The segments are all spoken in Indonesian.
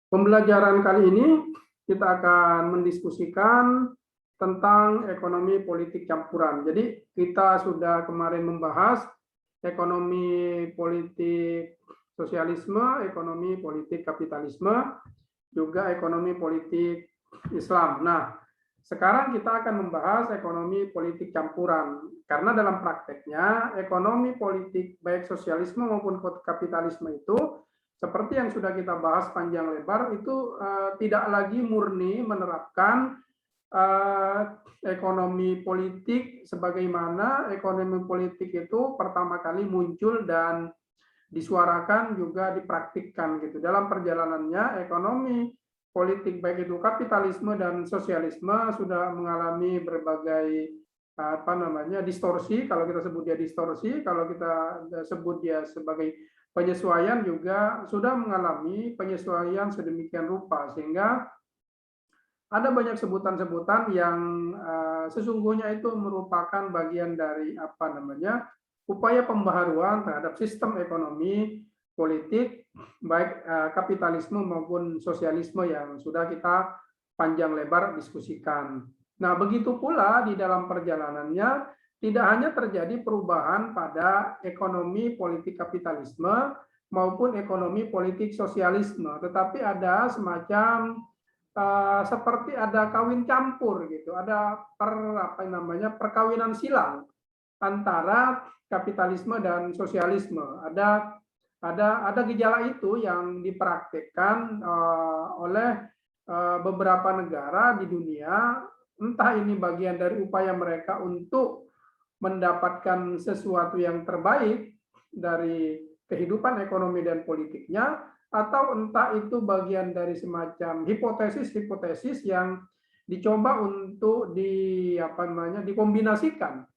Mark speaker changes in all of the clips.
Speaker 1: Pembelajaran kali ini kita akan mendiskusikan tentang ekonomi politik campuran. Jadi kita sudah kemarin membahas ekonomi politik sosialisme, ekonomi politik kapitalisme, juga ekonomi politik Islam. Nah, sekarang kita akan membahas ekonomi politik campuran. Karena dalam prakteknya ekonomi politik baik sosialisme maupun kapitalisme itu seperti yang sudah kita bahas panjang lebar itu tidak lagi murni menerapkan ekonomi politik sebagaimana ekonomi politik itu pertama kali muncul dan disuarakan juga dipraktikkan gitu. Dalam perjalanannya ekonomi politik baik itu kapitalisme dan sosialisme sudah mengalami berbagai distorsi. Kalau kita sebut dia distorsi, kalau kita sebut dia sebagai penyesuaian, juga sudah mengalami penyesuaian sedemikian rupa sehingga ada banyak sebutan-sebutan yang sesungguhnya itu merupakan bagian dari upaya pembaharuan terhadap sistem ekonomi politik baik kapitalisme maupun sosialisme yang sudah kita panjang lebar diskusikan. Nah, begitu pula di dalam perjalanannya tidak hanya terjadi perubahan pada ekonomi politik kapitalisme maupun ekonomi politik sosialisme, tetapi ada semacam seperti ada kawin campur gitu, ada perkawinan silang antara kapitalisme dan sosialisme. Ada gejala itu yang dipraktikkan oleh beberapa negara di dunia, entah ini bagian dari upaya mereka untuk mendapatkan sesuatu yang terbaik dari kehidupan ekonomi dan politiknya, atau entah itu bagian dari semacam hipotesis-hipotesis yang dicoba untuk dikombinasikan.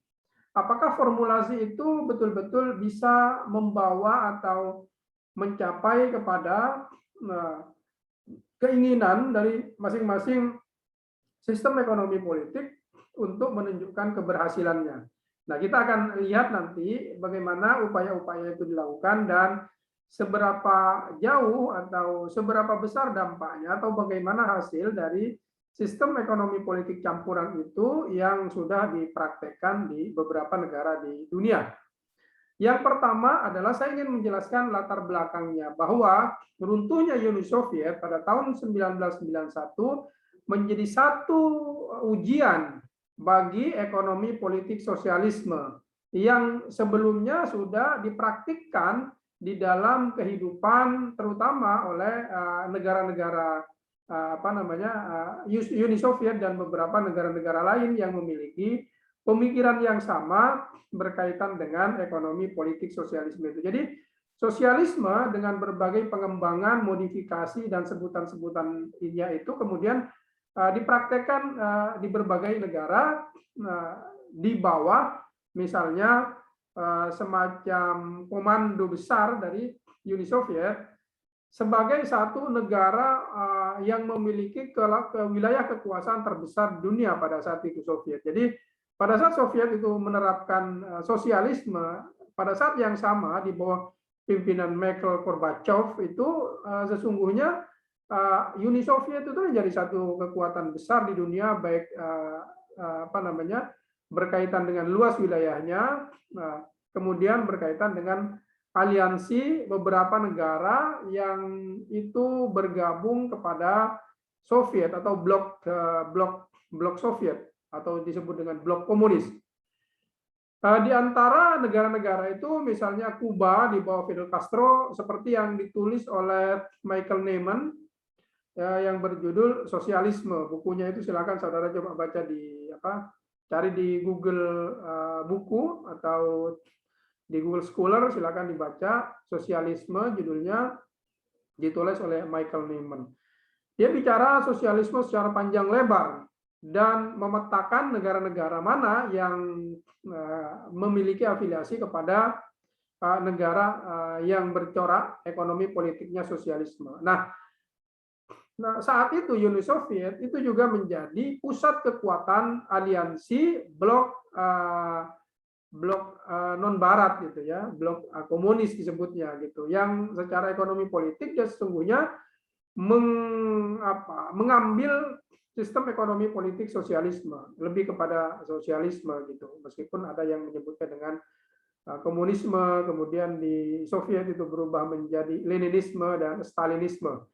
Speaker 1: Apakah formulasi itu betul-betul bisa membawa atau mencapai kepada keinginan dari masing-masing sistem ekonomi politik untuk menunjukkan keberhasilannya. Nah, kita akan lihat nanti bagaimana upaya-upaya itu dilakukan dan seberapa jauh atau seberapa besar dampaknya atau bagaimana hasil dari sistem ekonomi politik campuran itu yang sudah dipraktekkan di beberapa negara di dunia. Yang pertama adalah saya ingin menjelaskan latar belakangnya bahwa runtuhnya Uni Soviet pada tahun 1991 menjadi satu ujian bagi ekonomi politik sosialisme yang sebelumnya sudah dipraktikkan di dalam kehidupan terutama oleh negara-negara Uni Soviet dan beberapa negara-negara lain yang memiliki pemikiran yang sama berkaitan dengan ekonomi politik sosialisme itu. Jadi sosialisme dengan berbagai pengembangan, modifikasi dan sebutan-sebutannya itu kemudian dipraktekkan di berbagai negara di bawah misalnya semacam komando besar dari Uni Soviet sebagai satu negara yang memiliki wilayah kekuasaan terbesar di dunia pada saat itu Soviet. Jadi pada saat Soviet itu menerapkan sosialisme, pada saat yang sama di bawah pimpinan Mikhail Gorbachev itu sesungguhnya Uni Soviet itu menjadi satu kekuatan besar di dunia, baik berkaitan dengan luas wilayahnya, kemudian berkaitan dengan aliansi beberapa negara yang itu bergabung kepada Soviet atau blok Soviet atau disebut dengan blok komunis. Di antara negara-negara itu misalnya Kuba di bawah Fidel Castro seperti yang ditulis oleh Michael Neyman yang berjudul Sosialisme. Bukunya itu silakan saudara coba baca cari di Google buku atau di Google Scholar, silakan dibaca. Sosialisme judulnya, ditulis oleh Michael Neyman. Dia bicara sosialisme secara panjang lebar dan memetakan negara-negara mana yang memiliki afiliasi kepada negara yang bercorak ekonomi politiknya sosialisme. Nah, saat itu Uni Soviet itu juga menjadi pusat kekuatan aliansi blok non barat gitu ya, blok komunis disebutnya gitu, yang secara ekonomi politik ya sesungguhnya mengambil sistem ekonomi politik sosialisme, lebih kepada sosialisme gitu. Meskipun ada yang menyebutnya dengan komunisme, kemudian di Soviet itu berubah menjadi Leninisme dan Stalinisme,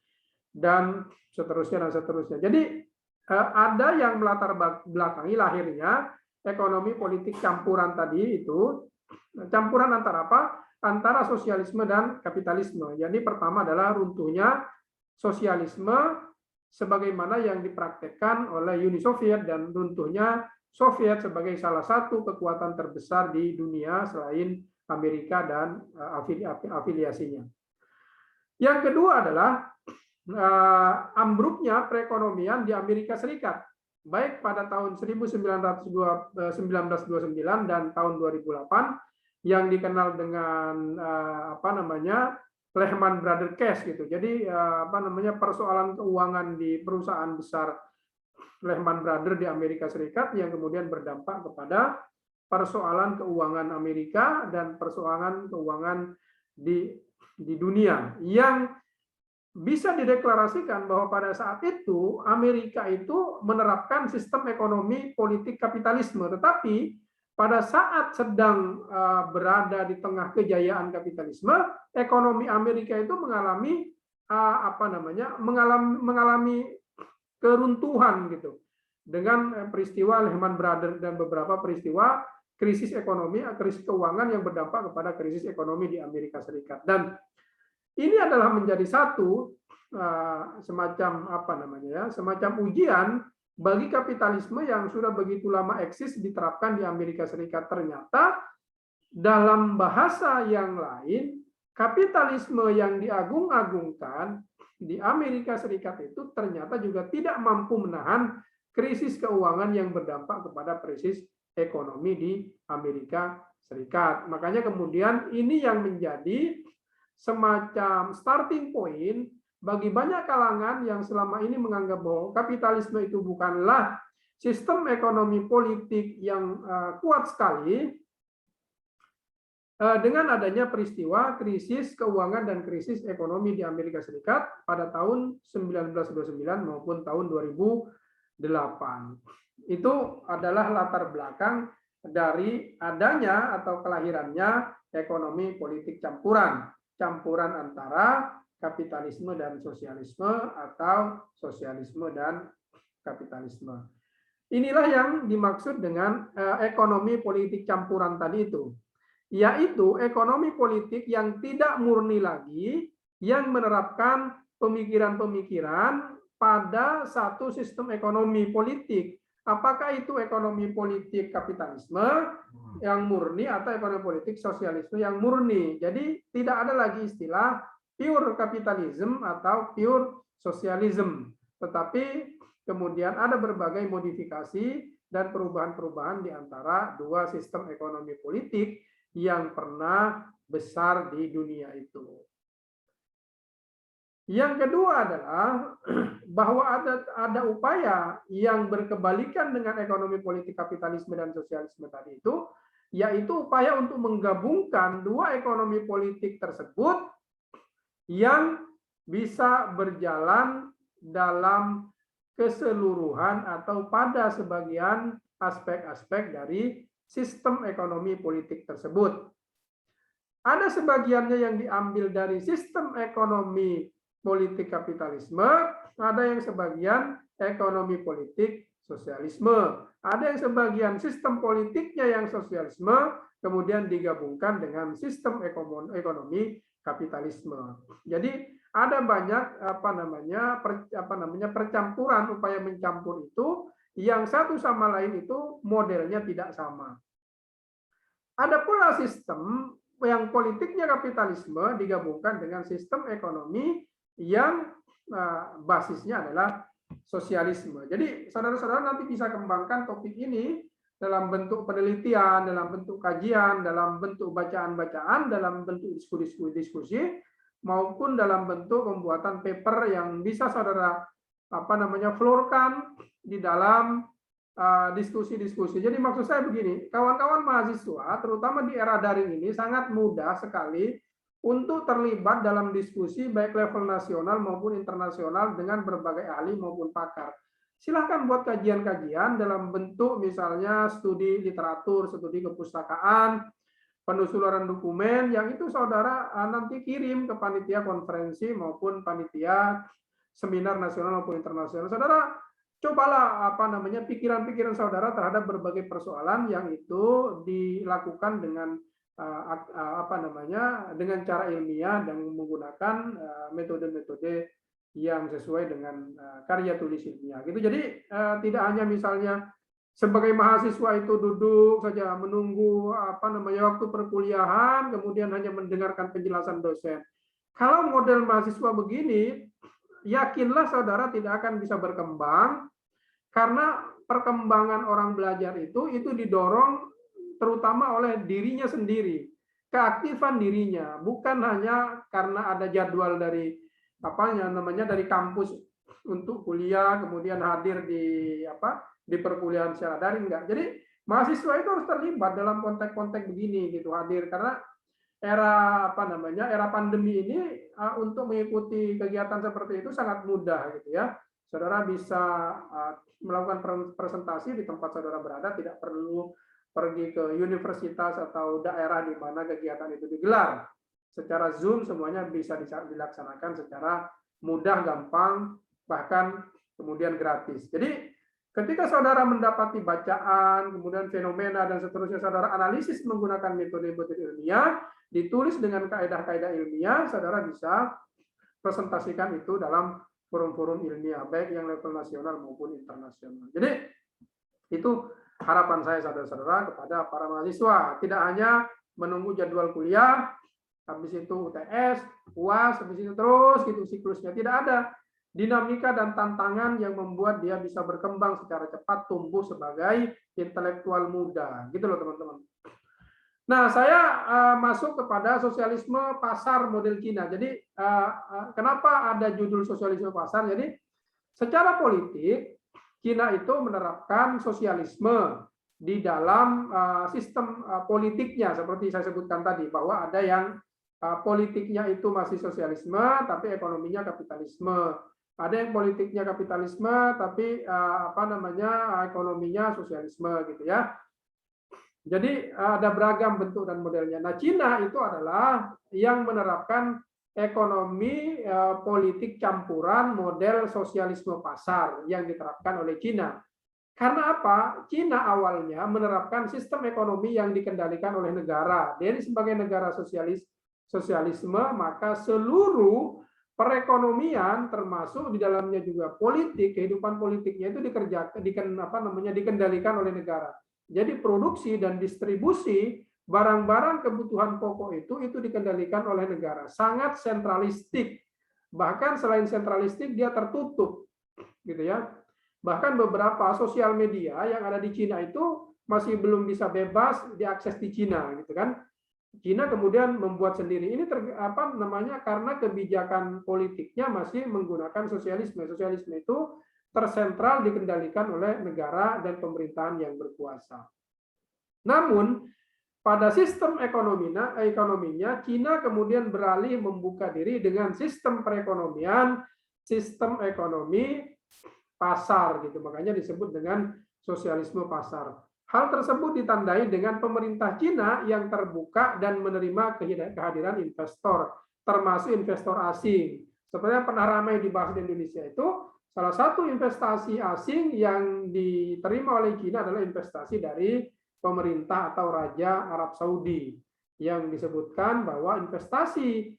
Speaker 1: dan seterusnya dan seterusnya. Jadi ada yang melatar belakangi lahirnya ekonomi politik campuran tadi itu, campuran antara apa? Antara sosialisme dan kapitalisme. Jadi pertama adalah runtuhnya sosialisme sebagaimana yang dipraktekkan oleh Uni Soviet dan runtuhnya Soviet sebagai salah satu kekuatan terbesar di dunia selain Amerika dan afiliasinya. Yang kedua adalah ambruknya perekonomian di Amerika Serikat, baik pada tahun 1929 dan tahun 2008 yang dikenal dengan Lehman Brothers Case gitu. Jadi persoalan keuangan di perusahaan besar Lehman Brothers di Amerika Serikat yang kemudian berdampak kepada persoalan keuangan Amerika dan persoalan keuangan di dunia, yang bisa dideklarasikan bahwa pada saat itu Amerika itu menerapkan sistem ekonomi politik kapitalisme, tetapi pada saat sedang berada di tengah kejayaan kapitalisme, ekonomi Amerika itu mengalami mengalami keruntuhan gitu, dengan peristiwa Lehman Brothers dan beberapa peristiwa krisis ekonomi, krisis keuangan yang berdampak kepada krisis ekonomi di Amerika Serikat. Dan ini adalah menjadi satu semacam semacam ujian bagi kapitalisme yang sudah begitu lama eksis diterapkan di Amerika Serikat. Ternyata dalam bahasa yang lain, kapitalisme yang diagung-agungkan di Amerika Serikat itu ternyata juga tidak mampu menahan krisis keuangan yang berdampak kepada krisis ekonomi di Amerika Serikat. Makanya kemudian ini yang menjadi semacam starting point bagi banyak kalangan yang selama ini menganggap bahwa kapitalisme itu bukanlah sistem ekonomi politik yang kuat sekali. Dengan adanya peristiwa krisis keuangan dan krisis ekonomi di Amerika Serikat pada tahun 1929 maupun tahun 2008. Itu adalah latar belakang dari adanya atau kelahirannya ekonomi politik campuran antara kapitalisme dan sosialisme atau sosialisme dan kapitalisme. Inilah yang dimaksud dengan ekonomi politik campuran tadi itu, yaitu ekonomi politik yang tidak murni lagi, yang menerapkan pemikiran-pemikiran pada satu sistem ekonomi politik. Apakah itu ekonomi politik kapitalisme yang murni atau ekonomi politik sosialisme yang murni? Jadi tidak ada lagi istilah pure kapitalisme atau pure sosialisme, tetapi kemudian ada berbagai modifikasi dan perubahan-perubahan di antara dua sistem ekonomi politik yang pernah besar di dunia itu. Yang kedua adalah bahwa ada upaya yang berkebalikan dengan ekonomi politik kapitalisme dan sosialisme tadi itu, yaitu upaya untuk menggabungkan dua ekonomi politik tersebut yang bisa berjalan dalam keseluruhan atau pada sebagian aspek-aspek dari sistem ekonomi politik tersebut. Ada sebagiannya yang diambil dari sistem ekonomi politik kapitalisme, ada yang sebagian ekonomi politik sosialisme, ada yang sebagian sistem politiknya yang sosialisme kemudian digabungkan dengan sistem ekonomi kapitalisme. Jadi ada banyak percampuran, upaya mencampur itu yang satu sama lain itu modelnya tidak sama. Ada pula sistem yang politiknya kapitalisme digabungkan dengan sistem ekonomi yang basisnya adalah sosialisme. Jadi saudara-saudara nanti bisa kembangkan topik ini dalam bentuk penelitian, dalam bentuk kajian, dalam bentuk bacaan-bacaan, dalam bentuk diskusi, maupun dalam bentuk pembuatan paper yang bisa saudara floorkan di dalam diskusi-diskusi. Jadi maksud saya begini, kawan-kawan mahasiswa, terutama di era daring ini sangat mudah sekali untuk terlibat dalam diskusi baik level nasional maupun internasional dengan berbagai ahli maupun pakar. Silahkan buat kajian-kajian dalam bentuk misalnya studi literatur, studi kepustakaan, penelusuran dokumen, yang itu saudara nanti kirim ke panitia konferensi maupun panitia seminar nasional maupun internasional. Saudara cobalah pikiran-pikiran saudara terhadap berbagai persoalan yang itu dilakukan dengan dengan cara ilmiah dan menggunakan metode-metode yang sesuai dengan karya tulis ilmiah gitu. Jadi tidak hanya misalnya sebagai mahasiswa itu duduk saja menunggu waktu perkuliahan kemudian hanya mendengarkan penjelasan dosen. Kalau model mahasiswa begini, yakinlah saudara tidak akan bisa berkembang, karena perkembangan orang belajar itu didorong terutama oleh dirinya sendiri, keaktifan dirinya, bukan hanya karena ada jadwal dari dari kampus untuk kuliah kemudian hadir di perkuliahan secara daring, enggak. Jadi mahasiswa itu harus terlibat dalam konteks-konteks begini gitu, hadir, karena era era pandemi ini untuk mengikuti kegiatan seperti itu sangat mudah gitu ya. Saudara bisa melakukan presentasi di tempat saudara berada, tidak perlu pergi ke universitas atau daerah di mana kegiatan itu digelar. Secara Zoom semuanya bisa dilaksanakan secara mudah, gampang, bahkan kemudian gratis. Jadi ketika saudara mendapati bacaan, kemudian fenomena dan seterusnya, saudara analisis menggunakan metode-metode ilmiah, ditulis dengan kaidah-kaidah ilmiah, saudara bisa presentasikan itu dalam forum-forum ilmiah, baik yang level nasional maupun internasional. Jadi itu harapan saya saudara-saudara kepada para mahasiswa, tidak hanya menunggu jadwal kuliah, habis itu UTS, UAS, habis itu terus gitu siklusnya. Tidak ada dinamika dan tantangan yang membuat dia bisa berkembang secara cepat, tumbuh sebagai intelektual muda. Gitu loh teman-teman. Nah, saya masuk kepada sosialisme pasar model Cina. Jadi kenapa ada judul sosialisme pasar? Jadi secara politik Cina itu menerapkan sosialisme di dalam sistem politiknya, seperti saya sebutkan tadi, bahwa ada yang politiknya itu masih sosialisme, tapi ekonominya kapitalisme. Ada yang politiknya kapitalisme, tapi ekonominya sosialisme, gitu ya. Jadi ada beragam bentuk dan modelnya. Nah, Cina itu adalah yang menerapkan ekonomi politik campuran model sosialisme pasar yang diterapkan oleh Cina. Karena apa? Cina awalnya menerapkan sistem ekonomi yang dikendalikan oleh negara. Jadi sebagai negara sosialisme, maka seluruh perekonomian termasuk di dalamnya juga politik, kehidupan politiknya itu dikendalikan oleh negara. Jadi produksi dan distribusi barang-barang kebutuhan pokok itu dikendalikan oleh negara. Sangat sentralistik. Bahkan selain sentralistik dia tertutup, gitu ya. Bahkan beberapa sosial media yang ada di Cina itu masih belum bisa bebas diakses di Cina, gitu kan. Cina kemudian membuat sendiri. Ini karena kebijakan politiknya masih menggunakan sosialisme. Sosialisme itu tersentral dikendalikan oleh negara dan pemerintahan yang berkuasa. Namun pada sistem ekonominya Cina kemudian beralih membuka diri dengan sistem perekonomian, sistem ekonomi pasar gitu. Makanya disebut dengan sosialisme pasar. Hal tersebut ditandai dengan pemerintah Cina yang terbuka dan menerima kehadiran investor, termasuk investor asing. Seperti yang pernah ramai dibahas di Indonesia itu, salah satu investasi asing yang diterima oleh Cina adalah investasi dari pemerintah atau Raja Arab Saudi, yang disebutkan bahwa investasi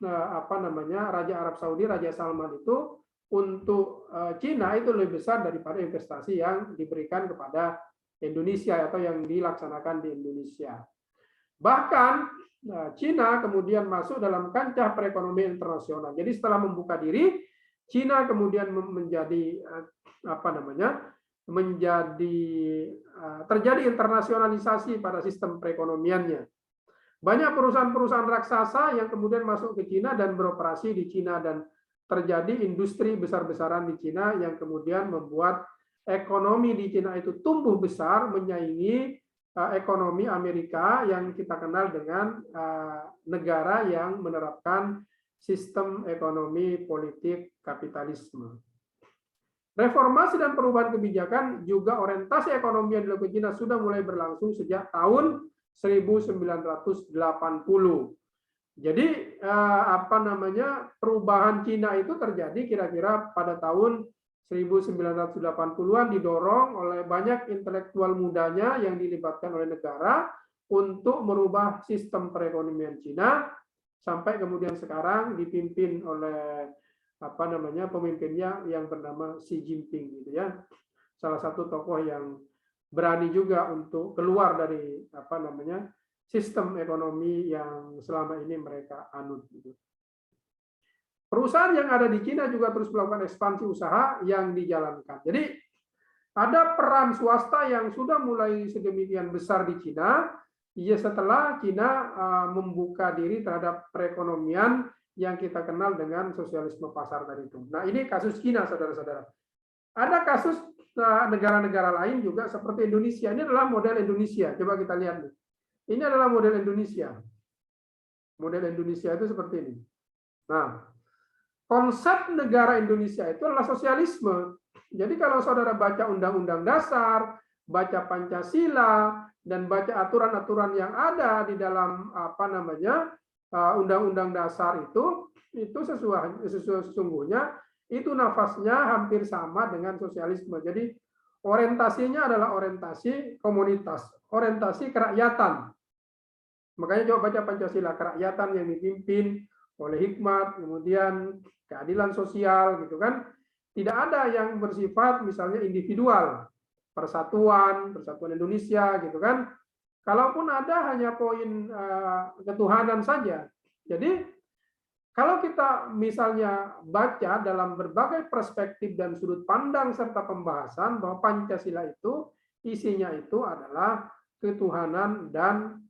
Speaker 1: Raja Arab Saudi, Raja Salman itu untuk Cina itu lebih besar daripada investasi yang diberikan kepada Indonesia atau yang dilaksanakan di Indonesia. Bahkan Cina kemudian masuk dalam kancah perekonomian internasional. Jadi setelah membuka diri, Cina kemudian terjadi internasionalisasi pada sistem perekonomiannya. Banyak perusahaan-perusahaan raksasa yang kemudian masuk ke Cina dan beroperasi di Cina, dan terjadi industri besar-besaran di Cina yang kemudian membuat ekonomi di Cina itu tumbuh besar menyaingi ekonomi Amerika yang kita kenal dengan negara yang menerapkan sistem ekonomi politik kapitalisme. Reformasi dan perubahan kebijakan juga orientasi ekonomi yang dilakukan Cina sudah mulai berlangsung sejak tahun 1980. Jadi perubahan Cina itu terjadi kira-kira pada tahun 1980-an, didorong oleh banyak intelektual mudanya yang dilibatkan oleh negara untuk merubah sistem perekonomian Cina sampai kemudian sekarang dipimpin oleh pemimpinnya yang bernama Xi Jinping gitu ya. Salah satu tokoh yang berani juga untuk keluar dari sistem ekonomi yang selama ini mereka anut gitu. Perusahaan yang ada di Cina juga terus melakukan ekspansi usaha yang dijalankan. Jadi ada peran swasta yang sudah mulai sedemikian besar di Cina, setelah Cina membuka diri terhadap perekonomian yang kita kenal dengan sosialisme pasar tadi itu. Nah, ini kasus Cina, saudara-saudara. Ada kasus negara-negara lain juga seperti Indonesia. Ini adalah model Indonesia. Coba kita lihat nih. Ini adalah model Indonesia. Model Indonesia itu seperti ini. Nah, konsep negara Indonesia itu adalah sosialisme. Jadi kalau saudara baca Undang-Undang Dasar, baca Pancasila, dan baca aturan-aturan yang ada di dalam Undang-Undang Dasar itu sesungguhnya itu nafasnya hampir sama dengan sosialisme. Jadi orientasinya adalah orientasi komunitas, orientasi kerakyatan. Makanya coba baca Pancasila, kerakyatan yang dipimpin oleh hikmat, kemudian keadilan sosial gitu kan. Tidak ada yang bersifat misalnya individual, persatuan Indonesia gitu kan. Kalaupun ada hanya poin ketuhanan saja. Jadi kalau kita misalnya baca dalam berbagai perspektif dan sudut pandang serta pembahasan bahwa Pancasila itu isinya itu adalah ketuhanan dan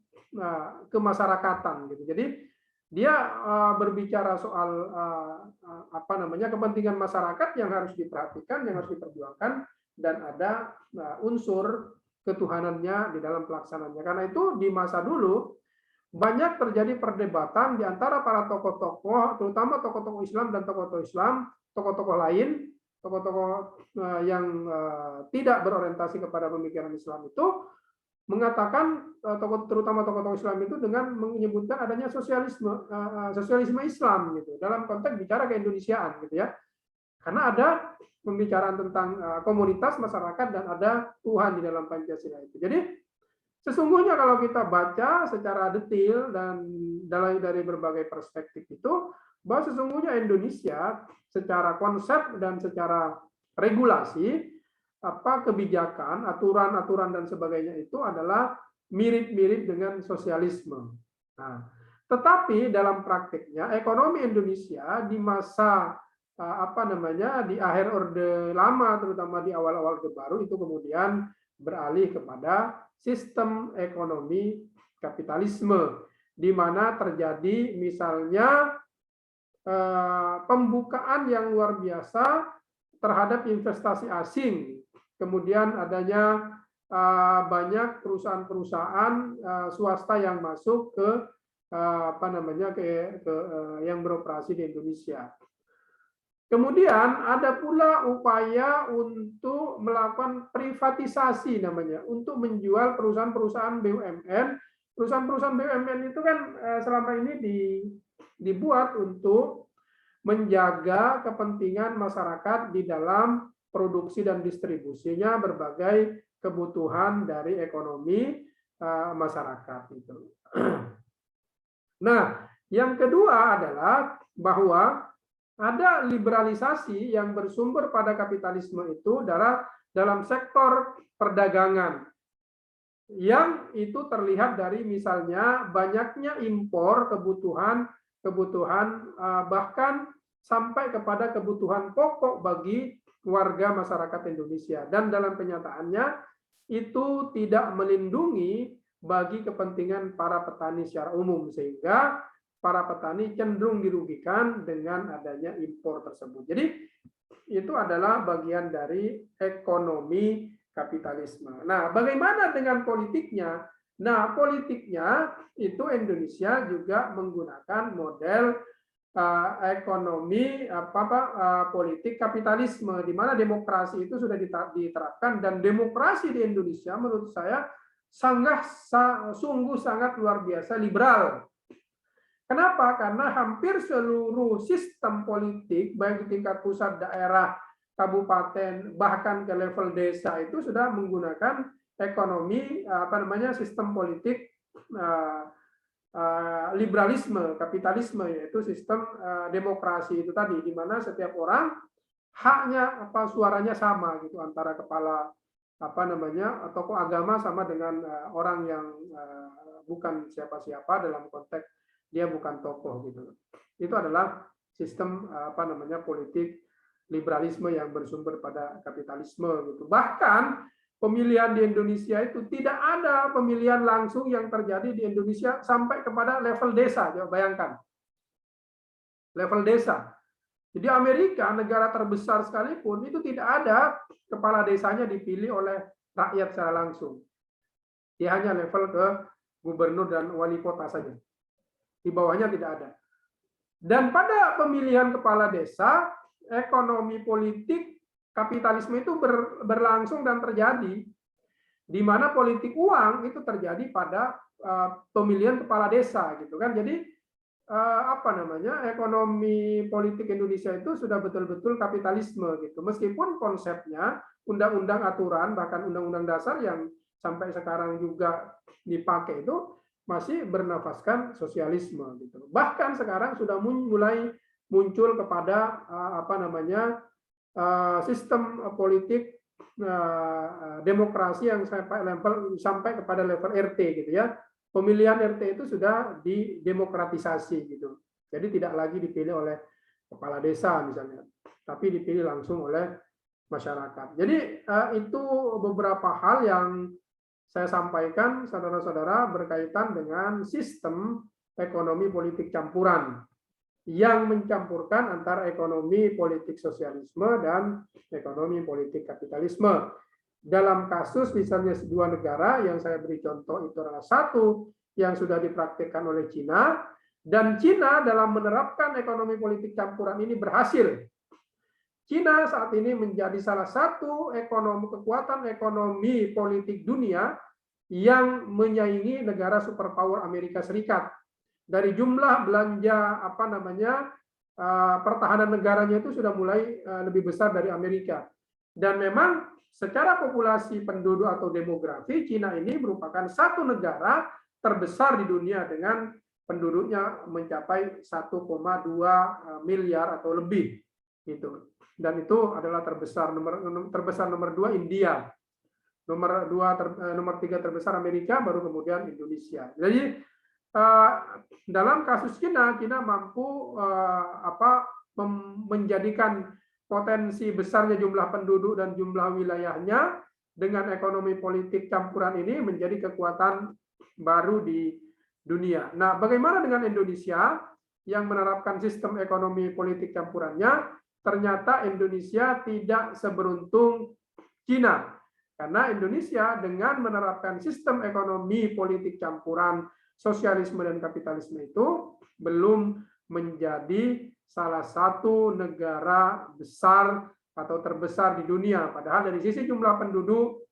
Speaker 1: kemasyarakatan gitu. Jadi dia berbicara soal kepentingan masyarakat yang harus diperhatikan, yang harus diperjuangkan, dan ada unsur ketuhanannya di dalam pelaksanaannya. Karena itu di masa dulu banyak terjadi perdebatan di antara para tokoh-tokoh, terutama tokoh-tokoh Islam dan tokoh-tokoh lain, tokoh-tokoh yang tidak berorientasi kepada pemikiran Islam itu mengatakan, terutama tokoh-tokoh Islam itu dengan menyebutkan adanya sosialisme Islam gitu dalam konteks bicara keindonesiaan gitu ya. Karena ada pembicaraan tentang komunitas masyarakat dan ada Tuhan di dalam Pancasila itu. Jadi sesungguhnya kalau kita baca secara detail dan dari berbagai perspektif itu, bahwa sesungguhnya Indonesia secara konsep dan secara regulasi, kebijakan, aturan-aturan dan sebagainya itu adalah mirip-mirip dengan sosialisme. Nah, tetapi dalam praktiknya ekonomi Indonesia di masa di akhir Orde Lama, terutama di awal-awal Orde Baru itu kemudian beralih kepada sistem ekonomi kapitalisme, di mana terjadi misalnya pembukaan yang luar biasa terhadap investasi asing. Kemudian adanya banyak perusahaan-perusahaan swasta yang masuk ke yang beroperasi di Indonesia. Kemudian ada pula upaya untuk melakukan privatisasi namanya, untuk menjual perusahaan-perusahaan BUMN. Perusahaan-perusahaan BUMN itu kan selama ini dibuat untuk menjaga kepentingan masyarakat di dalam produksi dan distribusinya berbagai kebutuhan dari ekonomi masyarakat itu. Nah, yang kedua adalah bahwa ada liberalisasi yang bersumber pada kapitalisme itu dalam sektor perdagangan, yang itu terlihat dari misalnya banyaknya impor kebutuhan bahkan sampai kepada kebutuhan pokok bagi warga masyarakat Indonesia, dan dalam kenyataannya itu tidak melindungi bagi kepentingan para petani secara umum, sehingga para petani cenderung dirugikan dengan adanya impor tersebut. Jadi itu adalah bagian dari ekonomi kapitalisme. Nah, bagaimana dengan politiknya? Nah, politiknya itu Indonesia juga menggunakan model ekonomi politik kapitalisme, di mana demokrasi itu sudah diterapkan, dan demokrasi di Indonesia menurut saya sungguh sangat luar biasa liberal. Kenapa? Karena hampir seluruh sistem politik, baik di tingkat pusat, daerah, kabupaten, bahkan ke level desa, itu sudah menggunakan ekonomi sistem politik liberalisme, kapitalisme, yaitu sistem demokrasi itu tadi, di mana setiap orang haknya suaranya sama gitu, antara kepala tokoh agama sama dengan orang yang bukan siapa-siapa, dalam konteks dia bukan tokoh gitu. Itu adalah sistem politik liberalisme yang bersumber pada kapitalisme gitu. Bahkan pemilihan di Indonesia itu tidak ada pemilihan langsung yang terjadi di Indonesia sampai kepada level desa. Coba bayangkan. Level desa. Jadi Amerika, negara terbesar sekalipun, itu tidak ada kepala desanya dipilih oleh rakyat secara langsung. Dia hanya level ke gubernur dan wali kota saja. Di bawahnya tidak ada. Dan pada pemilihan kepala desa, ekonomi politik kapitalisme itu berlangsung dan terjadi, di mana politik uang itu terjadi pada pemilihan kepala desa gitu kan. Jadi ekonomi politik Indonesia itu sudah betul-betul kapitalisme gitu. Meskipun konsepnya undang-undang aturan, bahkan undang-undang dasar yang sampai sekarang juga dipakai itu masih bernafaskan sosialisme gitu. Bahkan sekarang sudah mulai muncul kepada sistem politik demokrasi yang sampai kepada level RT gitu ya. Pemilihan RT itu sudah didemokratisasi gitu. Jadi tidak lagi dipilih oleh kepala desa misalnya, tapi dipilih langsung oleh masyarakat. Jadi itu beberapa hal yang saya sampaikan, saudara-saudara, berkaitan dengan sistem ekonomi politik campuran yang mencampurkan antara ekonomi politik sosialisme dan ekonomi politik kapitalisme. Dalam kasus misalnya dua negara yang saya beri contoh itu adalah satu yang sudah dipraktikkan oleh Cina, dan Cina dalam menerapkan ekonomi politik campuran ini berhasil. Cina saat ini menjadi salah satu kekuatan ekonomi politik dunia yang menyaingi negara superpower Amerika Serikat. Dari jumlah belanja pertahanan negaranya itu sudah mulai lebih besar dari Amerika. Dan memang secara populasi penduduk atau demografi, Cina ini merupakan satu negara terbesar di dunia dengan penduduknya mencapai 1,2 miliar atau lebih gitu. Dan itu adalah terbesar nomor 2 India, nomor 3 terbesar Amerika, baru kemudian Indonesia. Jadi dalam kasus Cina mampu menjadikan potensi besarnya jumlah penduduk dan jumlah wilayahnya dengan ekonomi politik campuran ini menjadi kekuatan baru di dunia. Nah, bagaimana dengan Indonesia yang menerapkan sistem ekonomi politik campurannya? Ternyata Indonesia tidak seberuntung Cina. Karena Indonesia dengan menerapkan sistem ekonomi politik campuran sosialisme dan kapitalisme itu belum menjadi salah satu negara besar atau terbesar di dunia. Padahal dari sisi jumlah penduduk,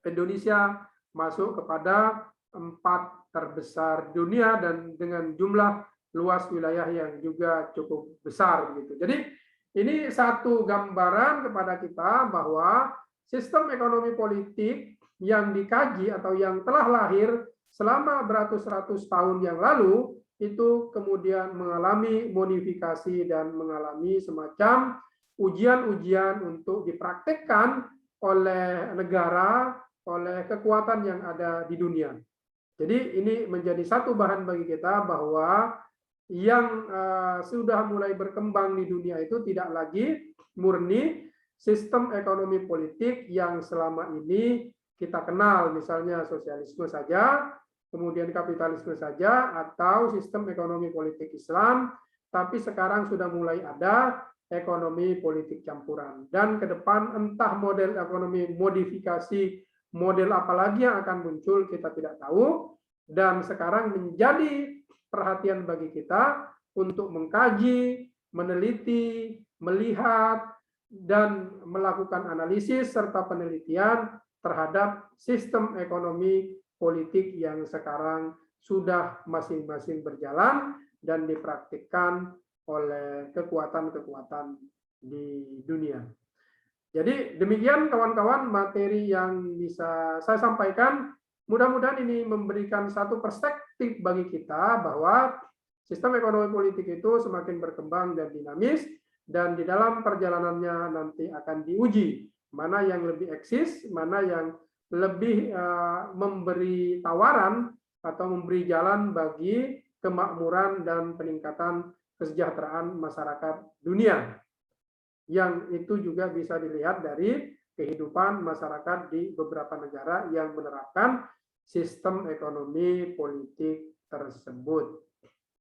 Speaker 1: Indonesia masuk kepada 4 terbesar dunia dan dengan jumlah luas wilayah yang juga cukup besar gitu. Jadi ini satu gambaran kepada kita bahwa sistem ekonomi politik yang dikaji atau yang telah lahir selama beratus-ratus tahun yang lalu itu kemudian mengalami modifikasi dan mengalami semacam ujian-ujian untuk dipraktekkan oleh negara, oleh kekuatan yang ada di dunia. Jadi ini menjadi satu bahan bagi kita bahwa yang sudah mulai berkembang di dunia itu tidak lagi murni sistem ekonomi politik yang selama ini kita kenal, misalnya sosialisme saja, kemudian kapitalisme saja, atau sistem ekonomi politik Islam tapi sekarang sudah mulai ada ekonomi politik campuran. Dan ke depan entah model ekonomi modifikasi, model apa lagi yang akan muncul kita tidak tahu. Dan sekarang menjadi perhatian bagi kita untuk mengkaji, meneliti, melihat, dan melakukan analisis serta penelitian terhadap sistem ekonomi politik yang sekarang sudah masing-masing berjalan dan dipraktikkan oleh kekuatan-kekuatan di dunia. Jadi demikian kawan-kawan materi yang bisa saya sampaikan. Mudah-mudahan ini memberikan satu perspektif bagi kita bahwa sistem ekonomi politik itu semakin berkembang dan dinamis, dan di dalam perjalanannya nanti akan diuji mana yang lebih eksis, mana yang lebih memberi tawaran atau memberi jalan bagi kemakmuran dan peningkatan kesejahteraan masyarakat dunia. Yang itu juga bisa dilihat dari kehidupan masyarakat di beberapa negara yang menerapkan sistem ekonomi politik tersebut.